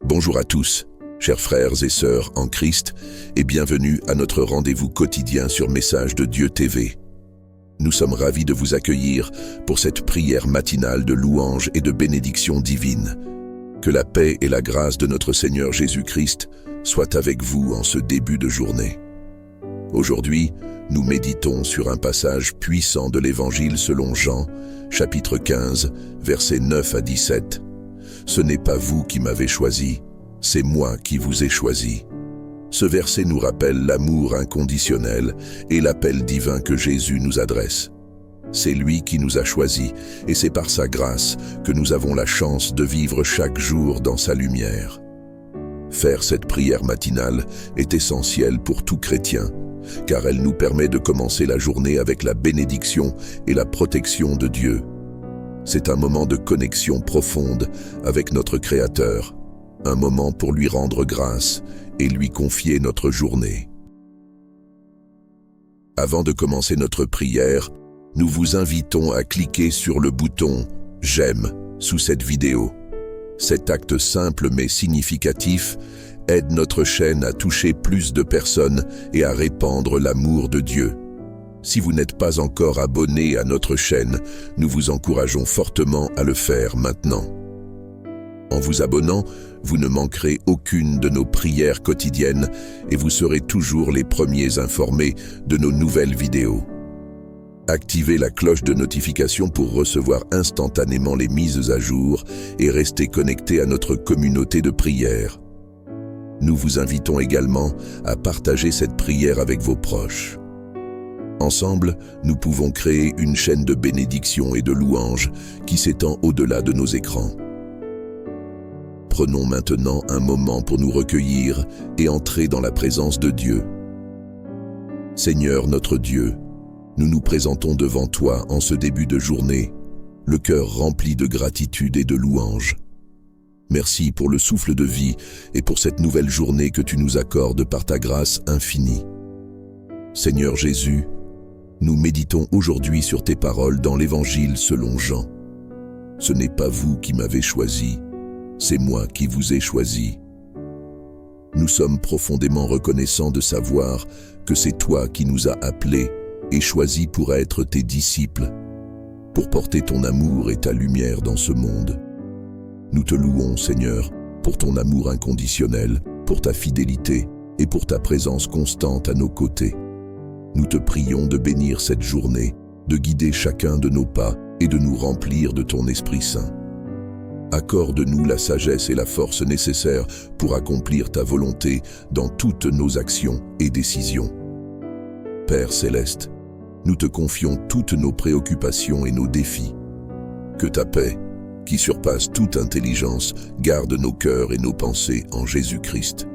Bonjour à tous, chers frères et sœurs en Christ, et bienvenue à notre rendez-vous quotidien sur Message de Dieu TV. Nous sommes ravis de vous accueillir pour cette prière matinale de louange et de bénédiction divine. Que la paix et la grâce de notre Seigneur Jésus-Christ soient avec vous en ce début de journée. Aujourd'hui, nous méditons sur un passage puissant de l'Évangile selon Jean, chapitre 15, versets 9 à 17. Ce n'est pas vous qui m'avez choisi, c'est moi qui vous ai choisi. Ce verset nous rappelle l'amour inconditionnel et l'appel divin que Jésus nous adresse. C'est lui qui nous a choisis et c'est par sa grâce que nous avons la chance de vivre chaque jour dans sa lumière. Faire cette prière matinale est essentiel pour tout chrétien, car elle nous permet de commencer la journée avec la bénédiction et la protection de Dieu. C'est un moment de connexion profonde avec notre Créateur, un moment pour lui rendre grâce et lui confier notre journée. Avant de commencer notre prière, nous vous invitons à cliquer sur le bouton « J'aime » sous cette vidéo. Cet acte simple mais significatif aide notre chaîne à toucher plus de personnes et à répandre l'amour de Dieu. Si vous n'êtes pas encore abonné à notre chaîne, nous vous encourageons fortement à le faire maintenant. En vous abonnant, vous ne manquerez aucune de nos prières quotidiennes et vous serez toujours les premiers informés de nos nouvelles vidéos. Activez la cloche de notification pour recevoir instantanément les mises à jour et rester connecté à notre communauté de prière. Nous vous invitons également à partager cette prière avec vos proches. Ensemble, nous pouvons créer une chaîne de bénédiction et de louange qui s'étend au-delà de nos écrans. Prenons maintenant un moment pour nous recueillir et entrer dans la présence de Dieu. Seigneur notre Dieu, nous nous présentons devant toi en ce début de journée, le cœur rempli de gratitude et de louange. Merci pour le souffle de vie et pour cette nouvelle journée que tu nous accordes par ta grâce infinie. Seigneur Jésus, nous méditons aujourd'hui sur tes paroles dans l'Évangile selon Jean. Ce n'est pas vous qui m'avez choisi, c'est moi qui vous ai choisi. Nous sommes profondément reconnaissants de savoir que c'est toi qui nous as appelés et choisis pour être tes disciples, pour porter ton amour et ta lumière dans ce monde. Nous te louons, Seigneur, pour ton amour inconditionnel, pour ta fidélité et pour ta présence constante à nos côtés. Nous te prions de bénir cette journée, de guider chacun de nos pas et de nous remplir de ton Esprit Saint. Accorde-nous la sagesse et la force nécessaires pour accomplir ta volonté dans toutes nos actions et décisions. Père céleste, nous te confions toutes nos préoccupations et nos défis. Que ta paix, qui surpasse toute intelligence, garde nos cœurs et nos pensées en Jésus-Christ.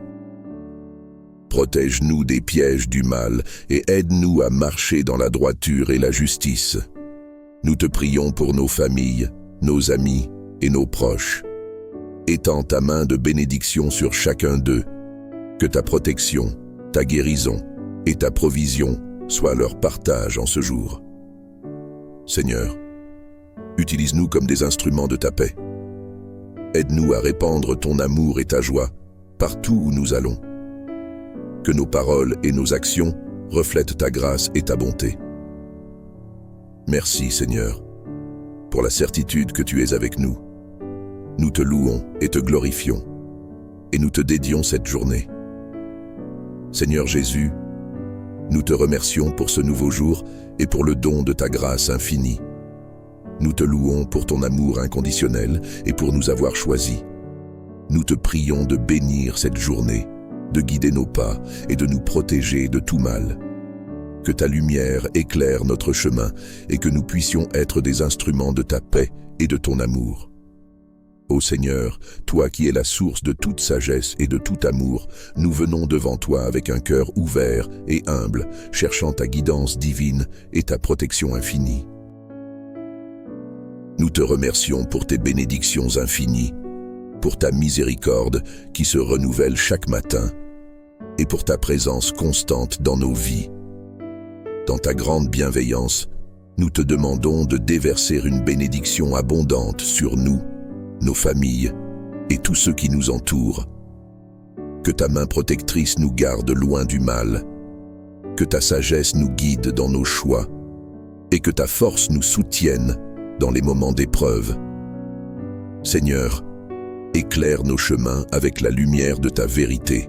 Protège-nous des pièges du mal et aide-nous à marcher dans la droiture et la justice. Nous te prions pour nos familles, nos amis et nos proches. Étends ta main de bénédiction sur chacun d'eux. Que ta protection, ta guérison et ta provision soient leur partage en ce jour. Seigneur, utilise-nous comme des instruments de ta paix. Aide-nous à répandre ton amour et ta joie partout où nous allons. Que nos paroles et nos actions reflètent ta grâce et ta bonté. Merci, Seigneur, pour la certitude que tu es avec nous. Nous te louons et te glorifions, et nous te dédions cette journée. Seigneur Jésus, nous te remercions pour ce nouveau jour et pour le don de ta grâce infinie. Nous te louons pour ton amour inconditionnel et pour nous avoir choisis. Nous te prions de bénir cette journée, de guider nos pas et de nous protéger de tout mal. Que ta lumière éclaire notre chemin et que nous puissions être des instruments de ta paix et de ton amour. Ô Seigneur, toi qui es la source de toute sagesse et de tout amour, nous venons devant toi avec un cœur ouvert et humble, cherchant ta guidance divine et ta protection infinie. Nous te remercions pour tes bénédictions infinies, pour ta miséricorde qui se renouvelle chaque matin, et pour ta présence constante dans nos vies. Dans ta grande bienveillance, nous te demandons de déverser une bénédiction abondante sur nous, nos familles et tous ceux qui nous entourent. Que ta main protectrice nous garde loin du mal, que ta sagesse nous guide dans nos choix, et que ta force nous soutienne dans les moments d'épreuve. Seigneur, éclaire nos chemins avec la lumière de ta vérité.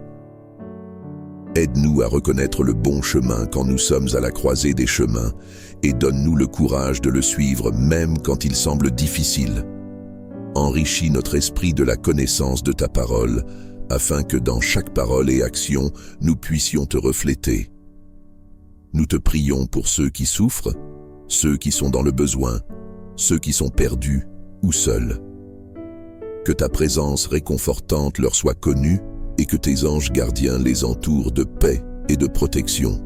Aide-nous à reconnaître le bon chemin quand nous sommes à la croisée des chemins et donne-nous le courage de le suivre même quand il semble difficile. Enrichis notre esprit de la connaissance de ta parole, afin que dans chaque parole et action, nous puissions te refléter. Nous te prions pour ceux qui souffrent, ceux qui sont dans le besoin, ceux qui sont perdus ou seuls. Que ta présence réconfortante leur soit connue et que tes anges gardiens les entourent de paix et de protection.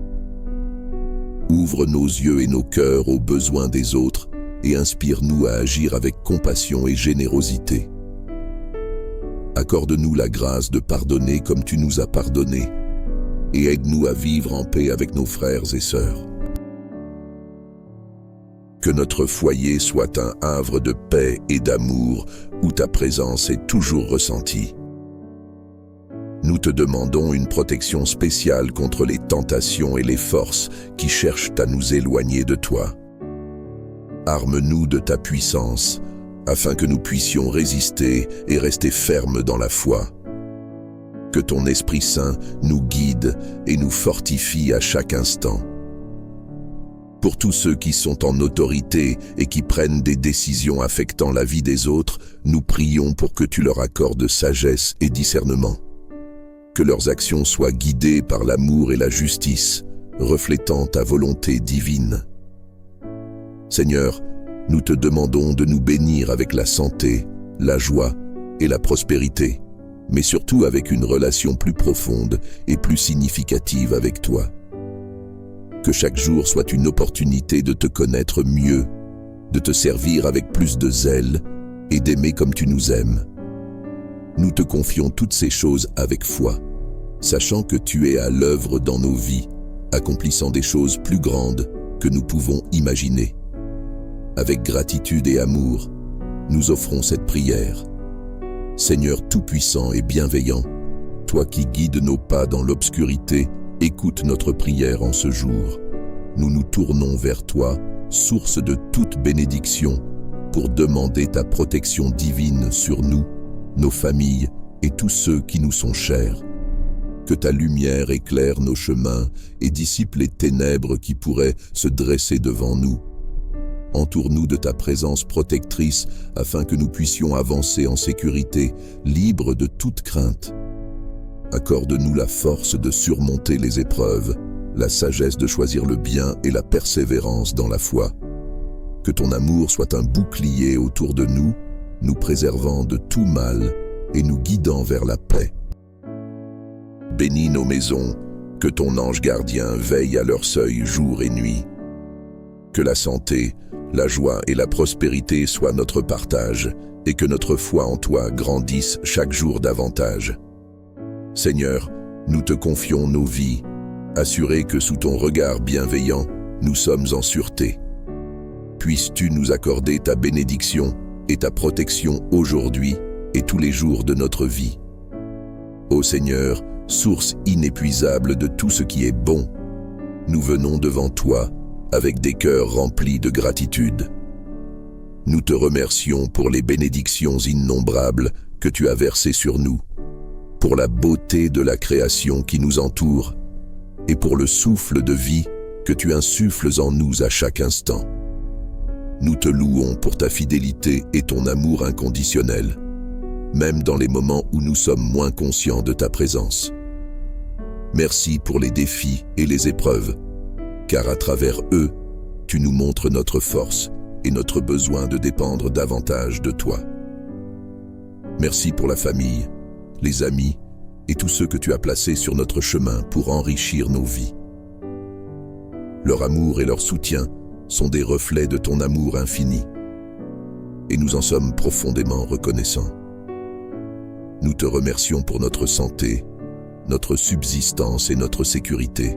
Ouvre nos yeux et nos cœurs aux besoins des autres et inspire-nous à agir avec compassion et générosité. Accorde-nous la grâce de pardonner comme tu nous as pardonné et aide-nous à vivre en paix avec nos frères et sœurs. Que notre foyer soit un havre de paix et d'amour où ta présence est toujours ressentie. Nous te demandons une protection spéciale contre les tentations et les forces qui cherchent à nous éloigner de toi. Arme-nous de ta puissance, afin que nous puissions résister et rester fermes dans la foi. Que ton Esprit Saint nous guide et nous fortifie à chaque instant. Pour tous ceux qui sont en autorité et qui prennent des décisions affectant la vie des autres, nous prions pour que tu leur accordes sagesse et discernement. Que leurs actions soient guidées par l'amour et la justice, reflétant ta volonté divine. Seigneur, nous te demandons de nous bénir avec la santé, la joie et la prospérité, mais surtout avec une relation plus profonde et plus significative avec toi. Que chaque jour soit une opportunité de te connaître mieux, de te servir avec plus de zèle et d'aimer comme tu nous aimes. Nous te confions toutes ces choses avec foi, sachant que tu es à l'œuvre dans nos vies, accomplissant des choses plus grandes que nous pouvons imaginer. Avec gratitude et amour, nous offrons cette prière. Seigneur tout-puissant et bienveillant, toi qui guides nos pas dans l'obscurité, écoute notre prière en ce jour. Nous nous tournons vers toi, source de toute bénédiction, pour demander ta protection divine sur nous, nos familles et tous ceux qui nous sont chers. Que ta lumière éclaire nos chemins et dissipe les ténèbres qui pourraient se dresser devant nous. Entoure-nous de ta présence protectrice afin que nous puissions avancer en sécurité, libres de toute crainte. Accorde-nous la force de surmonter les épreuves, la sagesse de choisir le bien et la persévérance dans la foi. Que ton amour soit un bouclier autour de nous, nous préservant de tout mal et nous guidant vers la paix. Bénis nos maisons, que ton ange gardien veille à leur seuil jour et nuit. Que la santé, la joie et la prospérité soient notre partage et que notre foi en toi grandisse chaque jour davantage. Seigneur, nous te confions nos vies, assurés que sous ton regard bienveillant, nous sommes en sûreté. Puisses-tu nous accorder ta bénédiction et ta protection aujourd'hui et tous les jours de notre vie. Ô Seigneur, source inépuisable de tout ce qui est bon, nous venons devant toi avec des cœurs remplis de gratitude. Nous te remercions pour les bénédictions innombrables que tu as versées sur nous, pour la beauté de la création qui nous entoure et pour le souffle de vie que tu insuffles en nous à chaque instant. Nous te louons pour ta fidélité et ton amour inconditionnel, même dans les moments où nous sommes moins conscients de ta présence. Merci pour les défis et les épreuves, car à travers eux, tu nous montres notre force et notre besoin de dépendre davantage de toi. Merci pour la famille, les amis et tous ceux que tu as placés sur notre chemin pour enrichir nos vies. Leur amour et leur soutien sont des reflets de ton amour infini, et nous en sommes profondément reconnaissants. Nous te remercions pour notre santé, notre subsistance et notre sécurité,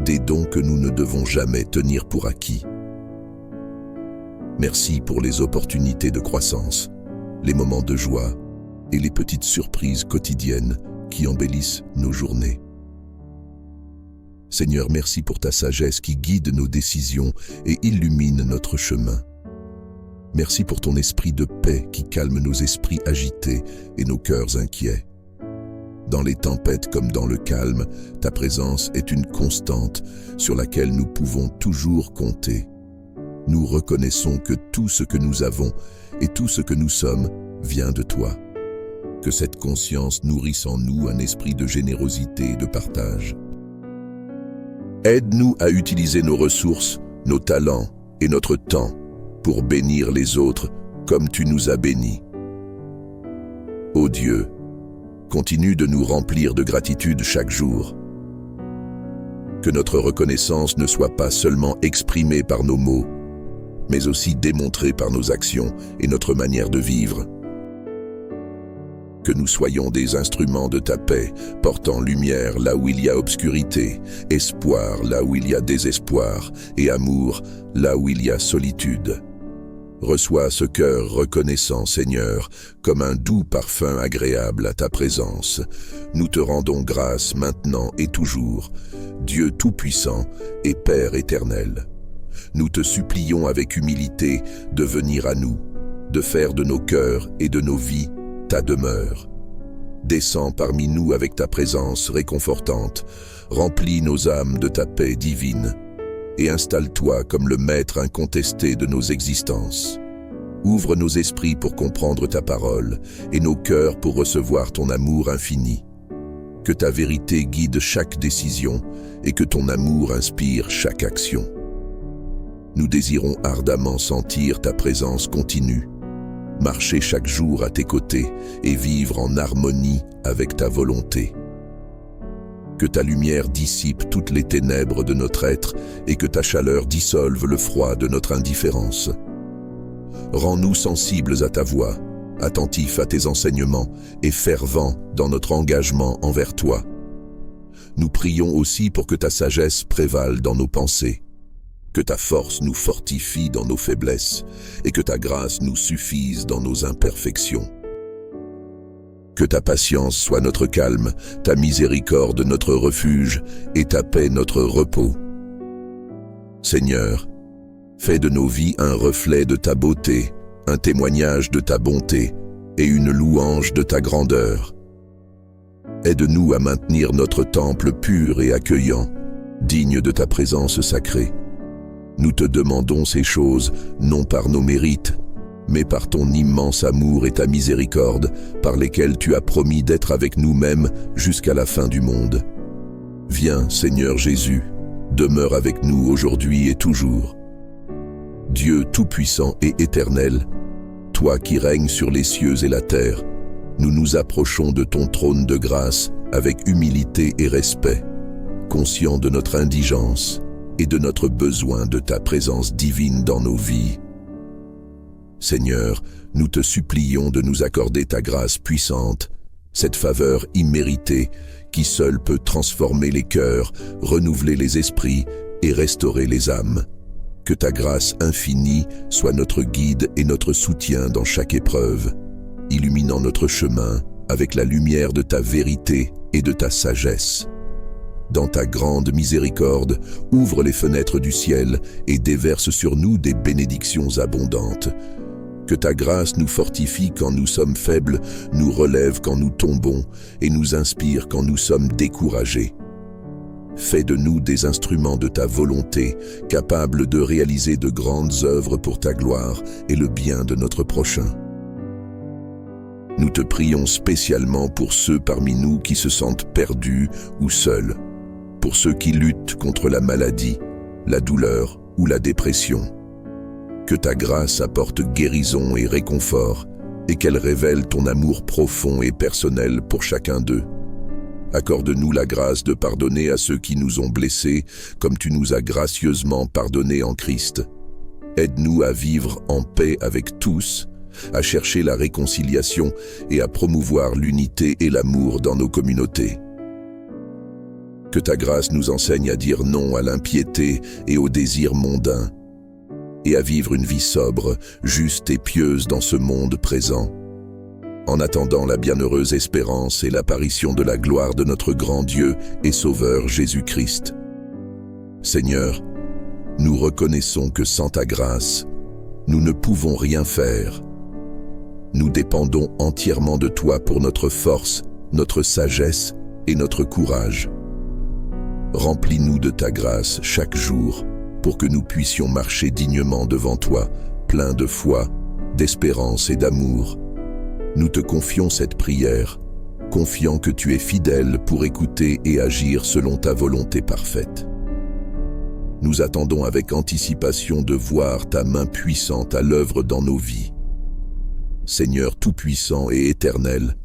des dons que nous ne devons jamais tenir pour acquis. Merci pour les opportunités de croissance, les moments de joie et les petites surprises quotidiennes qui embellissent nos journées. Seigneur, merci pour ta sagesse qui guide nos décisions et illumine notre chemin. Merci pour ton esprit de paix qui calme nos esprits agités et nos cœurs inquiets. Dans les tempêtes comme dans le calme, ta présence est une constante sur laquelle nous pouvons toujours compter. Nous reconnaissons que tout ce que nous avons et tout ce que nous sommes vient de toi. Que cette conscience nourrisse en nous un esprit de générosité et de partage. Aide-nous à utiliser nos ressources, nos talents et notre temps pour bénir les autres comme tu nous as bénis. Ô Dieu, continue de nous remplir de gratitude chaque jour. Que notre reconnaissance ne soit pas seulement exprimée par nos mots, mais aussi démontrée par nos actions et notre manière de vivre. Que nous soyons des instruments de ta paix, portant lumière là où il y a obscurité, espoir là où il y a désespoir, et amour là où il y a solitude. Reçois ce cœur reconnaissant, Seigneur, comme un doux parfum agréable à ta présence. Nous te rendons grâce maintenant et toujours, Dieu Tout-Puissant et Père éternel. Nous te supplions avec humilité de venir à nous, de faire de nos cœurs et de nos vies ta demeure. Descends parmi nous avec ta présence réconfortante, remplis nos âmes de ta paix divine, et installe-toi comme le maître incontesté de nos existences. Ouvre nos esprits pour comprendre ta parole et nos cœurs pour recevoir ton amour infini. Que ta vérité guide chaque décision et que ton amour inspire chaque action. Nous désirons ardemment sentir ta présence continue, marcher chaque jour à tes côtés et vivre en harmonie avec ta volonté. Que ta lumière dissipe toutes les ténèbres de notre être et que ta chaleur dissolve le froid de notre indifférence. Rends-nous sensibles à ta voix, attentifs à tes enseignements et fervents dans notre engagement envers toi. Nous prions aussi pour que ta sagesse prévale dans nos pensées, que ta force nous fortifie dans nos faiblesses et que ta grâce nous suffise dans nos imperfections. Que ta patience soit notre calme, ta miséricorde notre refuge et ta paix notre repos. Seigneur, fais de nos vies un reflet de ta beauté, un témoignage de ta bonté et une louange de ta grandeur. Aide-nous à maintenir notre temple pur et accueillant, digne de ta présence sacrée. Nous te demandons ces choses, non par nos mérites, mais par ton immense amour et ta miséricorde, par lesquels tu as promis d'être avec nous-mêmes jusqu'à la fin du monde. Viens, Seigneur Jésus, demeure avec nous aujourd'hui et toujours. Dieu Tout-Puissant et éternel, toi qui règnes sur les cieux et la terre, nous nous approchons de ton trône de grâce avec humilité et respect, conscients de notre indigence et de notre besoin de ta présence divine dans nos vies. Seigneur, nous te supplions de nous accorder ta grâce puissante, cette faveur imméritée qui seule peut transformer les cœurs, renouveler les esprits et restaurer les âmes. Que ta grâce infinie soit notre guide et notre soutien dans chaque épreuve, illuminant notre chemin avec la lumière de ta vérité et de ta sagesse. Dans ta grande miséricorde, ouvre les fenêtres du ciel et déverse sur nous des bénédictions abondantes. Que ta grâce nous fortifie quand nous sommes faibles, nous relève quand nous tombons et nous inspire quand nous sommes découragés. Fais de nous des instruments de ta volonté, capables de réaliser de grandes œuvres pour ta gloire et le bien de notre prochain. Nous te prions spécialement pour ceux parmi nous qui se sentent perdus ou seuls, pour ceux qui luttent contre la maladie, la douleur ou la dépression. Que ta grâce apporte guérison et réconfort, et qu'elle révèle ton amour profond et personnel pour chacun d'eux. Accorde-nous la grâce de pardonner à ceux qui nous ont blessés, comme tu nous as gracieusement pardonnés en Christ. Aide-nous à vivre en paix avec tous, à chercher la réconciliation et à promouvoir l'unité et l'amour dans nos communautés. Que ta grâce nous enseigne à dire non à l'impiété et aux désirs mondains, et à vivre une vie sobre, juste et pieuse dans ce monde présent. en attendant la bienheureuse espérance et l'apparition de la gloire de notre grand Dieu et Sauveur Jésus-Christ. Seigneur, nous reconnaissons que sans ta grâce, nous ne pouvons rien faire. Nous dépendons entièrement de toi pour notre force, notre sagesse et notre courage. Remplis-nous de ta grâce chaque jour pour que nous puissions marcher dignement devant toi, pleins de foi, d'espérance et d'amour. Nous te confions cette prière, confiant que tu es fidèle pour écouter et agir selon ta volonté parfaite. Nous attendons avec anticipation de voir ta main puissante à l'œuvre dans nos vies. Seigneur tout-puissant et éternel,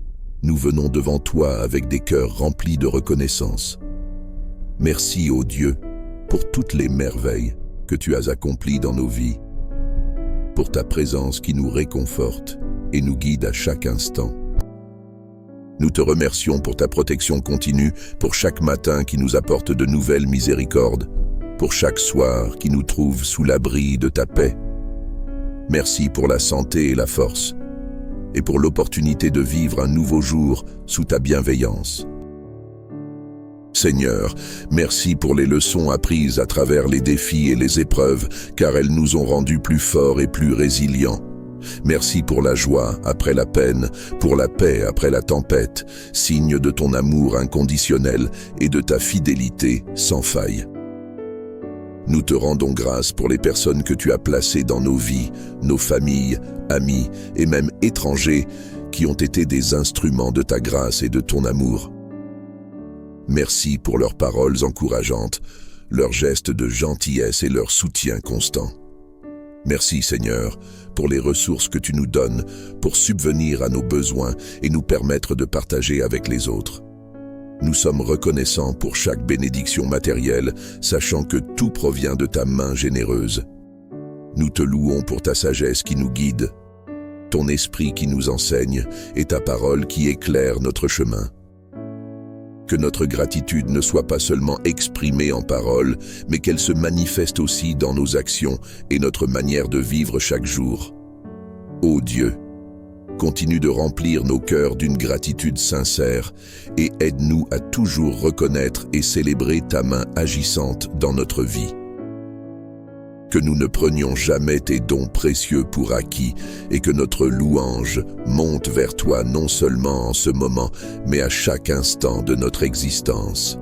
nous venons devant toi avec des cœurs remplis de reconnaissance. Merci, ô Dieu, pour toutes les merveilles que tu as accomplies dans nos vies, pour ta présence qui nous réconforte et nous guide à chaque instant. Nous te remercions pour ta protection continue, pour chaque matin qui nous apporte de nouvelles miséricordes, pour chaque soir qui nous trouve sous l'abri de ta paix. Merci pour la santé et la force, et pour l'opportunité de vivre un nouveau jour sous ta bienveillance. Seigneur, merci pour les leçons apprises à travers les défis et les épreuves, car elles nous ont rendus plus forts et plus résilients. Merci pour la joie après la peine, pour la paix après la tempête, signe de ton amour inconditionnel et de ta fidélité sans faille. Nous te rendons grâce pour les personnes que tu as placées dans nos vies, nos familles, amis et même étrangers qui ont été des instruments de ta grâce et de ton amour. Merci pour leurs paroles encourageantes, leurs gestes de gentillesse et leur soutien constant. Merci Seigneur pour les ressources que tu nous donnes pour subvenir à nos besoins et nous permettre de partager avec les autres. Nous sommes reconnaissants pour chaque bénédiction matérielle, sachant que tout provient de ta main généreuse. Nous te louons pour ta sagesse qui nous guide, ton esprit qui nous enseigne et ta parole qui éclaire notre chemin. Que notre gratitude ne soit pas seulement exprimée en paroles, mais qu'elle se manifeste aussi dans nos actions et notre manière de vivre chaque jour. Ô Dieu, continue de remplir nos cœurs d'une gratitude sincère et aide-nous à toujours reconnaître et célébrer ta main agissante dans notre vie. Que nous ne prenions jamais tes dons précieux pour acquis et que notre louange monte vers toi non seulement en ce moment, mais à chaque instant de notre existence.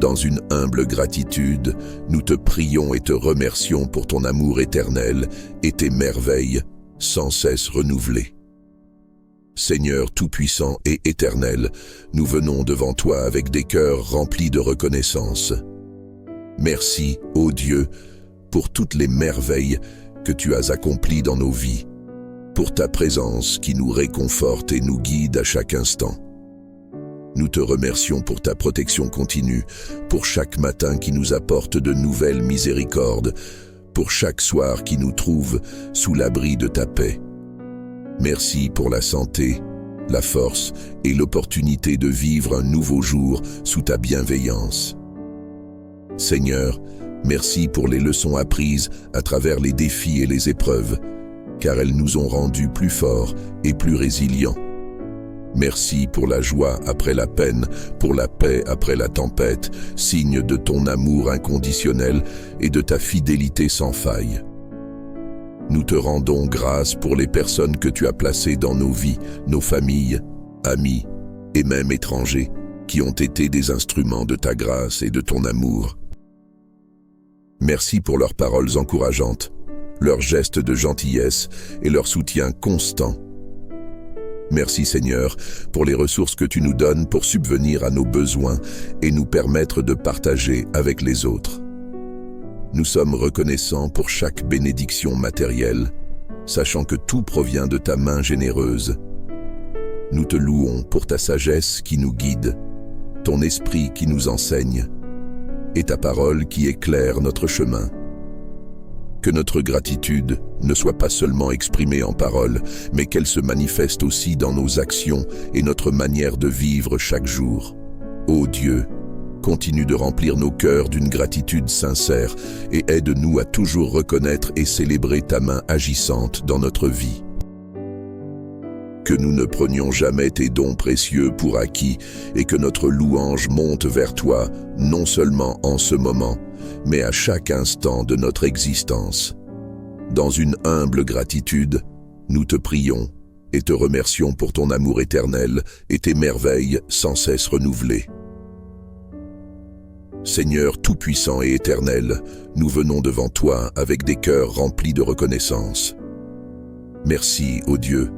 Dans une humble gratitude, nous te prions et te remercions pour ton amour éternel et tes merveilles sans cesse renouvelées. Seigneur tout-puissant et éternel, nous venons devant toi avec des cœurs remplis de reconnaissance. Merci, ô Dieu, pour toutes les merveilles que tu as accomplies dans nos vies, pour ta présence qui nous réconforte et nous guide à chaque instant. Nous te remercions pour ta protection continue, pour chaque matin qui nous apporte de nouvelles miséricordes, pour chaque soir qui nous trouve sous l'abri de ta paix. Merci pour la santé, la force et l'opportunité de vivre un nouveau jour sous ta bienveillance. Seigneur, merci pour les leçons apprises à travers les défis et les épreuves, car elles nous ont rendus plus forts et plus résilients. Merci pour la joie après la peine, pour la paix après la tempête, signe de ton amour inconditionnel et de ta fidélité sans faille. Nous te rendons grâce pour les personnes que tu as placées dans nos vies, nos familles, amis et même étrangers, qui ont été des instruments de ta grâce et de ton amour. Merci pour leurs paroles encourageantes, leurs gestes de gentillesse et leur soutien constant. Merci Seigneur pour les ressources que tu nous donnes pour subvenir à nos besoins et nous permettre de partager avec les autres. Nous sommes reconnaissants pour chaque bénédiction matérielle, sachant que tout provient de ta main généreuse. Nous te louons pour ta sagesse qui nous guide, ton esprit qui nous enseigne, et ta parole qui éclaire notre chemin. Que notre gratitude ne soit pas seulement exprimée en paroles, mais qu'elle se manifeste aussi dans nos actions et notre manière de vivre chaque jour. Ô Dieu, continue de remplir nos cœurs d'une gratitude sincère et aide-nous à toujours reconnaître et célébrer ta main agissante dans notre vie. que nous ne prenions jamais tes dons précieux pour acquis et que notre louange monte vers toi, non seulement en ce moment, mais à chaque instant de notre existence. Dans une humble gratitude, nous te prions et te remercions pour ton amour éternel et tes merveilles sans cesse renouvelées. Seigneur tout-puissant et éternel, nous venons devant toi avec des cœurs remplis de reconnaissance. Merci, ô Dieu,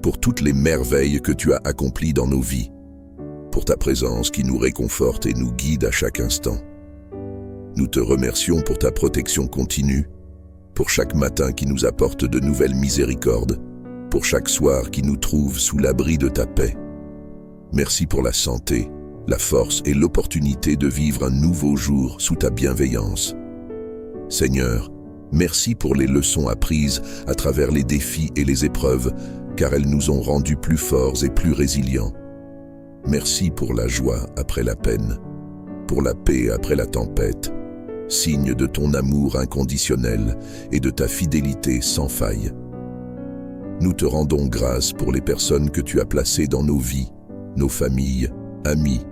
pour toutes les merveilles que tu as accomplies dans nos vies, pour ta présence qui nous réconforte et nous guide à chaque instant. Nous te remercions pour ta protection continue, pour chaque matin qui nous apporte de nouvelles miséricordes, pour chaque soir qui nous trouve sous l'abri de ta paix. Merci pour la santé, la force et l'opportunité de vivre un nouveau jour sous ta bienveillance. Seigneur, merci pour les leçons apprises à travers les défis et les épreuves, car elles nous ont rendus plus forts et plus résilients. Merci pour la joie après la peine, pour la paix après la tempête, signe de ton amour inconditionnel et de ta fidélité sans faille. Nous te rendons grâce pour les personnes que tu as placées dans nos vies, nos familles, amis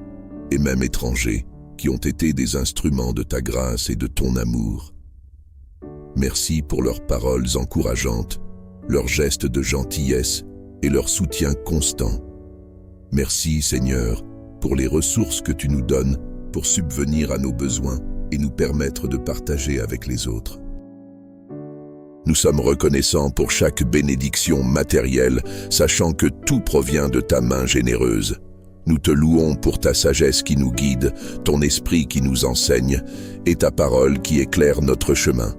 et même étrangers, qui ont été des instruments de ta grâce et de ton amour. Merci pour leurs paroles encourageantes, leurs gestes de gentillesse et leur soutien constant. Merci, Seigneur, pour les ressources que tu nous donnes pour subvenir à nos besoins et nous permettre de partager avec les autres. Nous sommes reconnaissants pour chaque bénédiction matérielle, sachant que tout provient de ta main généreuse. Nous te louons pour ta sagesse qui nous guide, ton esprit qui nous enseigne et ta parole qui éclaire notre chemin.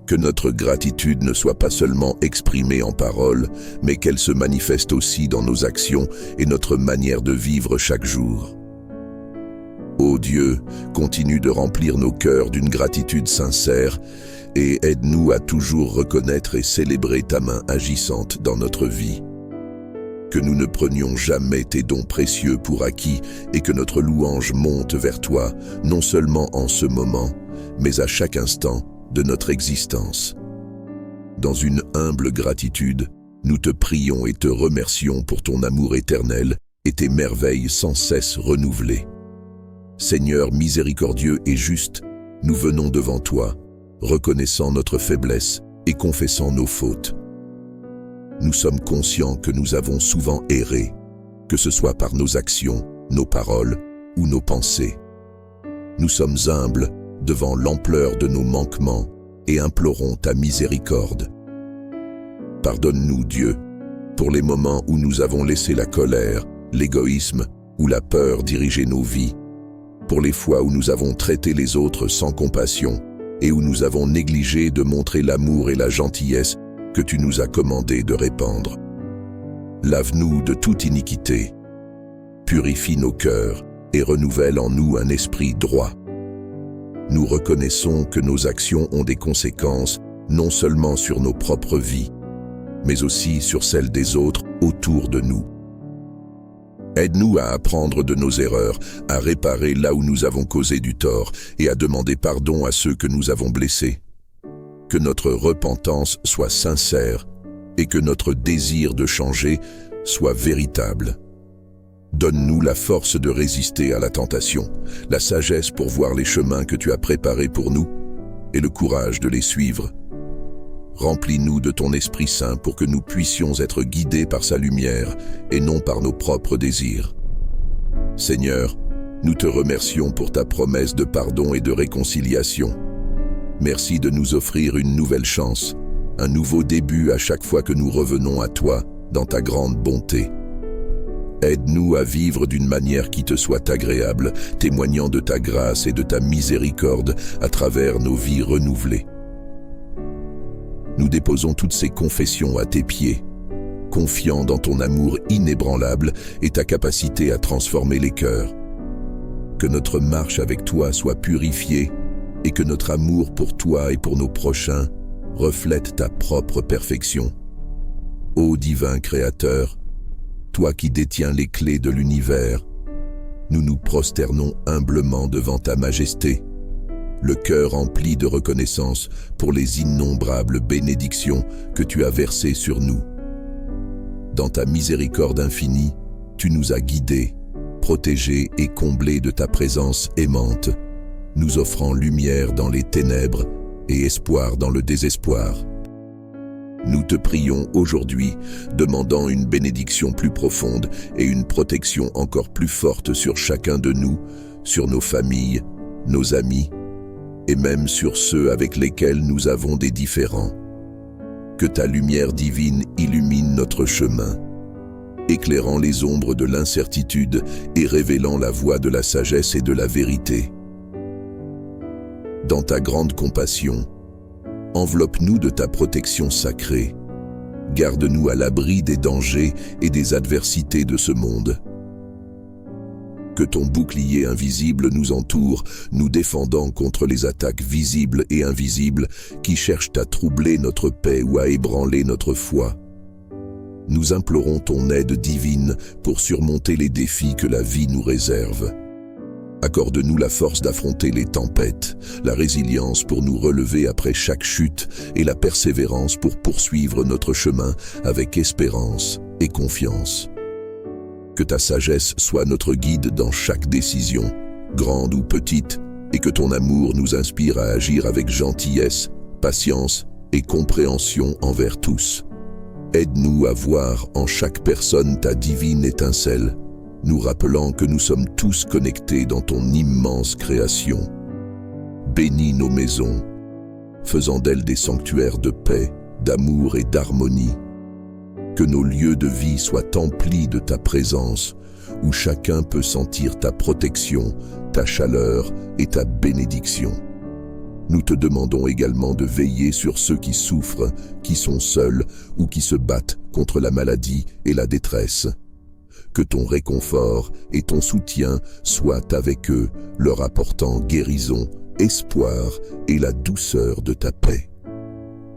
Que notre gratitude ne soit pas seulement exprimée en paroles, mais qu'elle se manifeste aussi dans nos actions et notre manière de vivre chaque jour. Ô Dieu, continue de remplir nos cœurs d'une gratitude sincère et aide-nous à toujours reconnaître et célébrer ta main agissante dans notre vie. Que nous ne prenions jamais tes dons précieux pour acquis et que notre louange monte vers toi, non seulement en ce moment, mais à chaque instant de notre existence. Dans une humble gratitude, nous te prions et te remercions pour ton amour éternel et tes merveilles sans cesse renouvelées. Seigneur miséricordieux et juste, nous venons devant toi, reconnaissant notre faiblesse et confessant nos fautes. Nous sommes conscients que nous avons souvent erré, que ce soit par nos actions, nos paroles ou nos pensées. Nous sommes humbles devant l'ampleur de nos manquements et implorons ta miséricorde. Pardonne-nous, Dieu, pour les moments où nous avons laissé la colère, l'égoïsme ou la peur diriger nos vies, pour les fois où nous avons traité les autres sans compassion et où nous avons négligé de montrer l'amour et la gentillesse que tu nous as commandé de répandre. Lave-nous de toute iniquité, purifie nos cœurs et renouvelle en nous un esprit droit. Nous reconnaissons que nos actions ont des conséquences non seulement sur nos propres vies, mais aussi sur celles des autres autour de nous. Aide-nous à apprendre de nos erreurs, à réparer là où nous avons causé du tort et à demander pardon à ceux que nous avons blessés. Que notre repentance soit sincère et que notre désir de changer soit véritable. Donne-nous la force de résister à la tentation, la sagesse pour voir les chemins que tu as préparés pour nous et le courage de les suivre. Remplis-nous de ton Esprit Saint pour que nous puissions être guidés par sa lumière et non par nos propres désirs. Seigneur, nous te remercions pour ta promesse de pardon et de réconciliation. Merci de nous offrir une nouvelle chance, un nouveau début à chaque fois que nous revenons à toi dans ta grande bonté. Aide-nous à vivre d'une manière qui te soit agréable, témoignant de ta grâce et de ta miséricorde à travers nos vies renouvelées. Nous déposons toutes ces confessions à tes pieds, confiants dans ton amour inébranlable et ta capacité à transformer les cœurs. Que notre marche avec toi soit purifiée et que notre amour pour toi et pour nos prochains reflète ta propre perfection. Ô divin Créateur, toi qui détiens les clés de l'univers, nous nous prosternons humblement devant ta majesté, le cœur empli de reconnaissance pour les innombrables bénédictions que tu as versées sur nous. Dans ta miséricorde infinie, tu nous as guidés, protégés et comblés de ta présence aimante, nous offrant lumière dans les ténèbres et espoir dans le désespoir. Nous te prions aujourd'hui, demandant une bénédiction plus profonde et une protection encore plus forte sur chacun de nous, sur nos familles, nos amis, et même sur ceux avec lesquels nous avons des différends. Que ta lumière divine illumine notre chemin, éclairant les ombres de l'incertitude et révélant la voie de la sagesse et de la vérité. Dans ta grande compassion, enveloppe-nous de ta protection sacrée. Garde-nous à l'abri des dangers et des adversités de ce monde. Que ton bouclier invisible nous entoure, nous défendant contre les attaques visibles et invisibles qui cherchent à troubler notre paix ou à ébranler notre foi. Nous implorons ton aide divine pour surmonter les défis que la vie nous réserve. Accorde-nous la force d'affronter les tempêtes, la résilience pour nous relever après chaque chute et la persévérance pour poursuivre notre chemin avec espérance et confiance. Que ta sagesse soit notre guide dans chaque décision, grande ou petite, et que ton amour nous inspire à agir avec gentillesse, patience et compréhension envers tous. Aide-nous à voir en chaque personne ta divine étincelle, nous rappelant que nous sommes tous connectés dans ton immense création. Bénis nos maisons, faisant d'elles des sanctuaires de paix, d'amour et d'harmonie. Que nos lieux de vie soient emplis de ta présence, où chacun peut sentir ta protection, ta chaleur et ta bénédiction. Nous te demandons également de veiller sur ceux qui souffrent, qui sont seuls ou qui se battent contre la maladie et la détresse. Que ton réconfort et ton soutien soient avec eux, leur apportant guérison, espoir et la douceur de ta paix.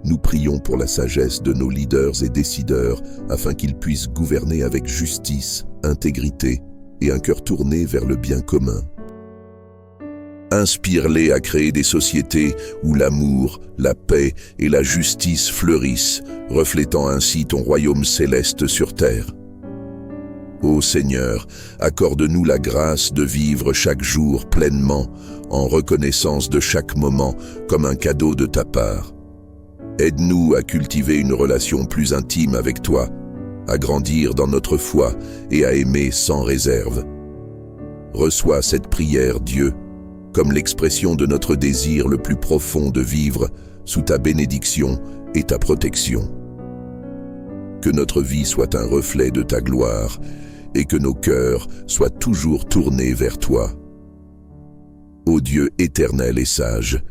Nous prions pour la sagesse de nos leaders et décideurs afin qu'ils puissent gouverner avec justice, intégrité et un cœur tourné vers le bien commun. Inspire-les à créer des sociétés où l'amour, la paix et la justice fleurissent, reflétant ainsi ton royaume céleste sur terre. Ô Seigneur, accorde-nous la grâce de vivre chaque jour pleinement, en reconnaissance de chaque moment comme un cadeau de ta part. Aide-nous à cultiver une relation plus intime avec toi, à grandir dans notre foi et à aimer sans réserve. Reçois cette prière, Dieu, comme l'expression de notre désir le plus profond de vivre sous ta bénédiction et ta protection. Que notre vie soit un reflet de ta gloire et que nos cœurs soient toujours tournés vers toi. Ô Dieu éternel et sage,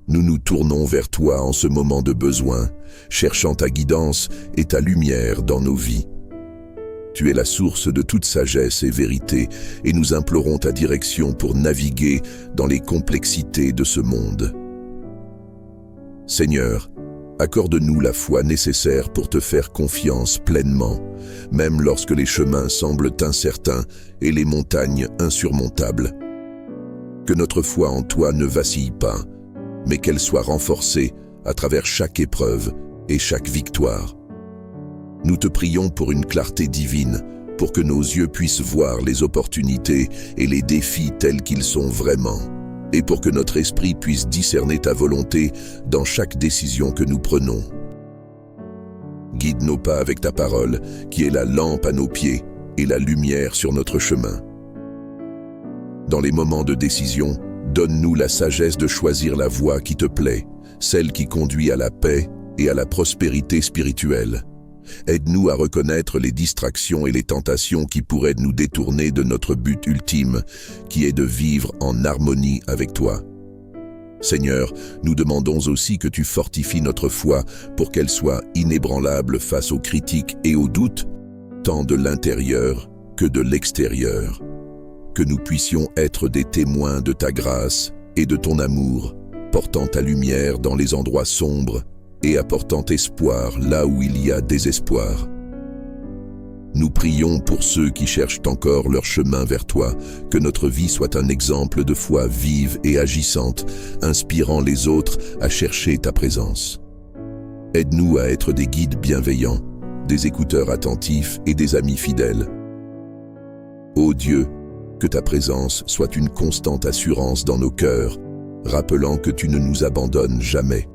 nous nous tournons vers toi en ce moment de besoin, cherchant ta guidance et ta lumière dans nos vies. Tu es la source de toute sagesse et vérité, et nous implorons ta direction pour naviguer dans les complexités de ce monde. Seigneur, accorde-nous la foi nécessaire pour te faire confiance pleinement, même lorsque les chemins semblent incertains et les montagnes insurmontables. Que notre foi en toi ne vacille pas, mais qu'elle soit renforcée à travers chaque épreuve et chaque victoire. Nous te prions pour une clarté divine, pour que nos yeux puissent voir les opportunités et les défis tels qu'ils sont vraiment, et pour que notre esprit puisse discerner ta volonté dans chaque décision que nous prenons. Guide nos pas avec ta parole, qui est la lampe à nos pieds et la lumière sur notre chemin. Dans les moments de décision, donne-nous la sagesse de choisir la voie qui te plaît, celle qui conduit à la paix et à la prospérité spirituelle. Aide-nous à reconnaître les distractions et les tentations qui pourraient nous détourner de notre but ultime, qui est de vivre en harmonie avec toi. Seigneur, nous demandons aussi que tu fortifies notre foi pour qu'elle soit inébranlable face aux critiques et aux doutes, tant de l'intérieur que de l'extérieur. Que nous puissions être des témoins de ta grâce et de ton amour, portant ta lumière dans les endroits sombres et apportant espoir là où il y a désespoir. Nous prions pour ceux qui cherchent encore leur chemin vers toi, que notre vie soit un exemple de foi vive et agissante, inspirant les autres à chercher ta présence. Aide-nous à être des guides bienveillants, des écouteurs attentifs et des amis fidèles. Ô Dieu, que ta présence soit une constante assurance dans nos cœurs, rappelant que tu ne nous abandonnes jamais.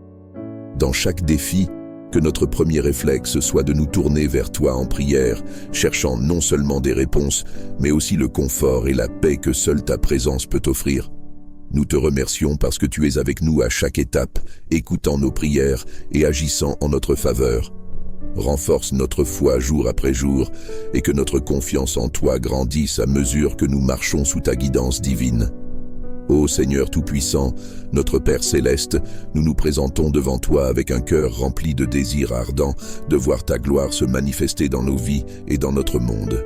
Dans chaque défi, que notre premier réflexe soit de nous tourner vers toi en prière, cherchant non seulement des réponses, mais aussi le confort et la paix que seule ta présence peut offrir. Nous te remercions parce que tu es avec nous à chaque étape, écoutant nos prières et agissant en notre faveur. Renforce notre foi jour après jour et que notre confiance en toi grandisse à mesure que nous marchons sous ta guidance divine. Ô Seigneur Tout-Puissant, notre Père Céleste, nous nous présentons devant toi avec un cœur rempli de désirs ardents de voir ta gloire se manifester dans nos vies et dans notre monde.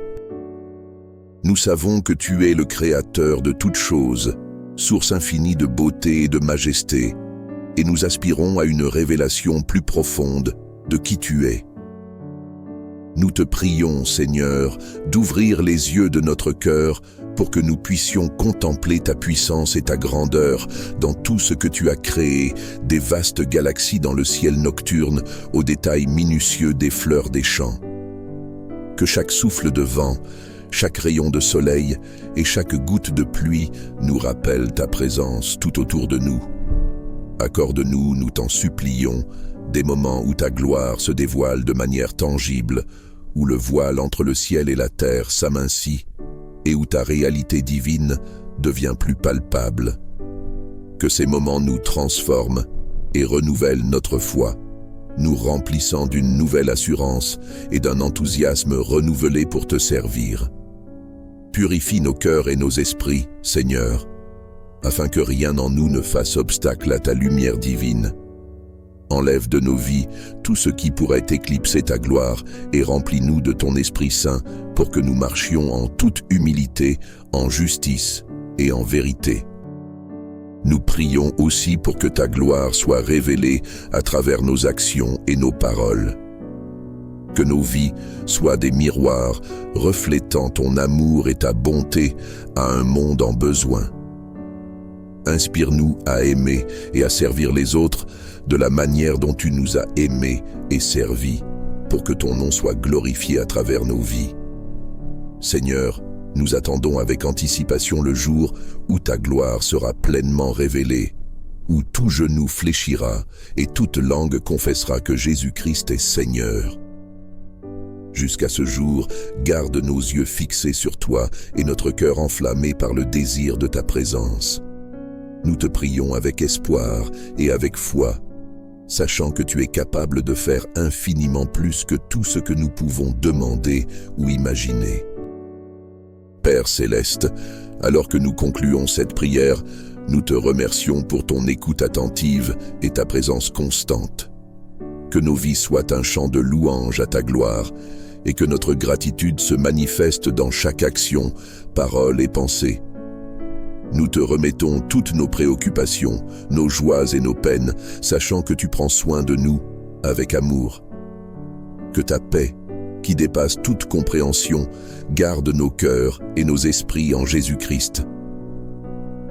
Nous savons que tu es le Créateur de toutes choses, source infinie de beauté et de majesté, et nous aspirons à une révélation plus profonde de qui tu es. Nous te prions, Seigneur, d'ouvrir les yeux de notre cœur pour que nous puissions contempler ta puissance et ta grandeur dans tout ce que tu as créé, des vastes galaxies dans le ciel nocturne, aux détails minutieux des fleurs des champs. Que chaque souffle de vent, chaque rayon de soleil et chaque goutte de pluie nous rappelle ta présence tout autour de nous. Accorde-nous, nous t'en supplions, des moments où ta gloire se dévoile de manière tangible, où le voile entre le ciel et la terre s'amincit, et où ta réalité divine devient plus palpable. Que ces moments nous transforment et renouvellent notre foi, nous remplissant d'une nouvelle assurance et d'un enthousiasme renouvelé pour te servir. Purifie nos cœurs et nos esprits, Seigneur, afin que rien en nous ne fasse obstacle à ta lumière divine. Enlève de nos vies tout ce qui pourrait éclipser ta gloire et remplis-nous de ton Esprit Saint pour que nous marchions en toute humilité, en justice et en vérité. Nous prions aussi pour que ta gloire soit révélée à travers nos actions et nos paroles. Que nos vies soient des miroirs reflétant ton amour et ta bonté à un monde en besoin. Inspire-nous à aimer et à servir les autres de la manière dont tu nous as aimés et servis, pour que ton nom soit glorifié à travers nos vies. Seigneur, nous attendons avec anticipation le jour où ta gloire sera pleinement révélée, où tout genou fléchira et toute langue confessera que Jésus-Christ est Seigneur. Jusqu'à ce jour, garde nos yeux fixés sur toi et notre cœur enflammé par le désir de ta présence. Nous te prions avec espoir et avec foi, sachant que tu es capable de faire infiniment plus que tout ce que nous pouvons demander ou imaginer. Père Céleste, alors que nous concluons cette prière, nous te remercions pour ton écoute attentive et ta présence constante. Que nos vies soient un chant de louange à ta gloire et que notre gratitude se manifeste dans chaque action, parole et pensée. Nous te remettons toutes nos préoccupations, nos joies et nos peines, sachant que tu prends soin de nous avec amour. Que ta paix, qui dépasse toute compréhension, garde nos cœurs et nos esprits en Jésus-Christ.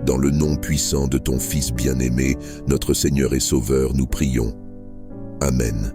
Dans le nom puissant de ton Fils bien-aimé, notre Seigneur et Sauveur, nous prions. Amen.